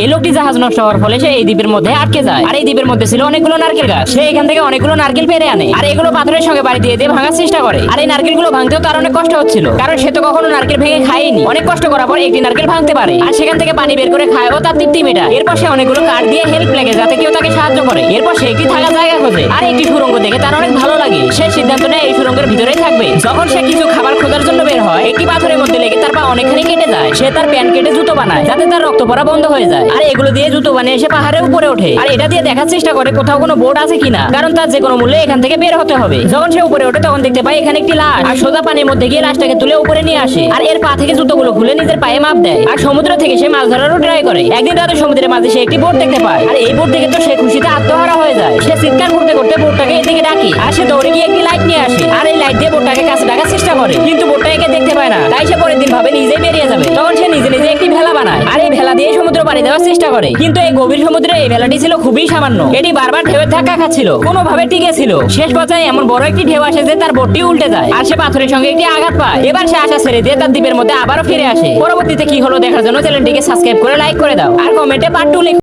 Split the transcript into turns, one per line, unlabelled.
এই লোকটি জাহাজ নষ্ট হওয়ার ফলে সে এই দ্বীপের মধ্যে আটকে যায়। আর এই দ্বীপের মধ্যে ছিল অনেকগুলো নারকেল গাছ। সে এখান থেকে অনেকগুলো নারকেল পেরে আনে আর এগুলো পাথরের সঙ্গে বাড়ি দিয়ে ভাঙার চেষ্টা করে। আর এই নারকেলগুলো ভাঙতেও তার অনেক কষ্ট হচ্ছিল, কারণ সে তো কখনো নারকেল ভেঙে খায়নি। অনেক কষ্ট করার পর একটি নারকেল ভাঙতে পারে আর সেখান থেকে পানি বের করে খায় ও তার তৃপ্তি মেটায়। এরপর সে অনেকগুলো কাঠ দিয়ে হেল্প লাগে যাতে কেউ তাকে সাহায্য করে। এরপর সে একটি থাকার জায়গা খোঁজে আর একটি সুড়ঙ্গ দেখে তার অনেক ভালো লাগে। সে সিদ্ধান্ত নেয় এই সুড়ঙ্গের ভিতরেই থাকবে। যখন সে কিছু খাবার খোঁজার জন্য বের হয়, একটি পাথরের মধ্যে লেগে তার পা অনেকখানি কেটে যায়। সে তার প্যান কেটে জুতো বানায় যাতে তার রক্ত পড়া বন্ধ হয়ে যায়। আর এগুলো দিয়ে জুতো বানিয়ে সে পাহাড়ের উপরে ওঠে আর এটা দিয়ে দেখার চেষ্টা করে কোথাও কোনো বোর্ড আছে কিনা, কারণ তার যে কোনো মূল্যে এখান থেকে বের হতে হবে। যখন সে উপরে ওঠে তখন দেখতে পায় এখানে একটি লাশ আর সোজা পানির মধ্যে গিয়ে লাশটাকে তুলে উপরে নিয়ে আসে আর এর পা থেকে জুতোগুলো খুলে নিজের পায়ে মাপ দেয়। আর সমুদ্র থেকে সে মাছ ধরারও ট্রাই করে। একদিন রাতে সমুদ্রের মাঝে সে একটি বোট দেখতে পায় আর এই বোট থেকে তো সে খুশিতে আত্মহারা হয়ে যায়। সে চিৎকার করতে করতে বোটটাকে এদিকে ডাকি আর সে দৌড়ে গিয়ে একটি লাইট নিয়ে আসে আর এই লাইট দিয়ে বোটটাকে কাছে ডাকার চেষ্টা করে, কিন্তু বোটটা একে দেখতে পায় না। তাই সে পরের দিন ভাবে নিজেই বেরিয়ে যাবে। তখন সে নিজে নিজে একটি ভেলা বানায় আর এই ভেলা দিয়ে সমুদ্র পাড়ি দেওয়ার চেষ্টা করে, কিন্তু এই গভীর সমুদ্রে এই ভেলাটি ছিল খুবই সামান্য। এটি বারবার ঢেউয়ের ধাক্কা খাচ্ছিল, কোনোভাবে টিকে ছিল। শেষ পর্যায়ে এমন বড় একটি ঢেউ আসে যে তার বোটটি উল্টে যায় আর সে পাথরের সঙ্গে একটি আঘাত পায়। এবার সে আশা ছেড়ে দিয়ে তার দ্বীপের মধ্যে আবারও ফিরে আসে। পরবর্তীতে কি হলো দেখার জন্য চ্যানেলটিকে সাবস্ক্রাইব করে লাইক করে দাও আর কমেন্টে পার্ট 2 লিখো।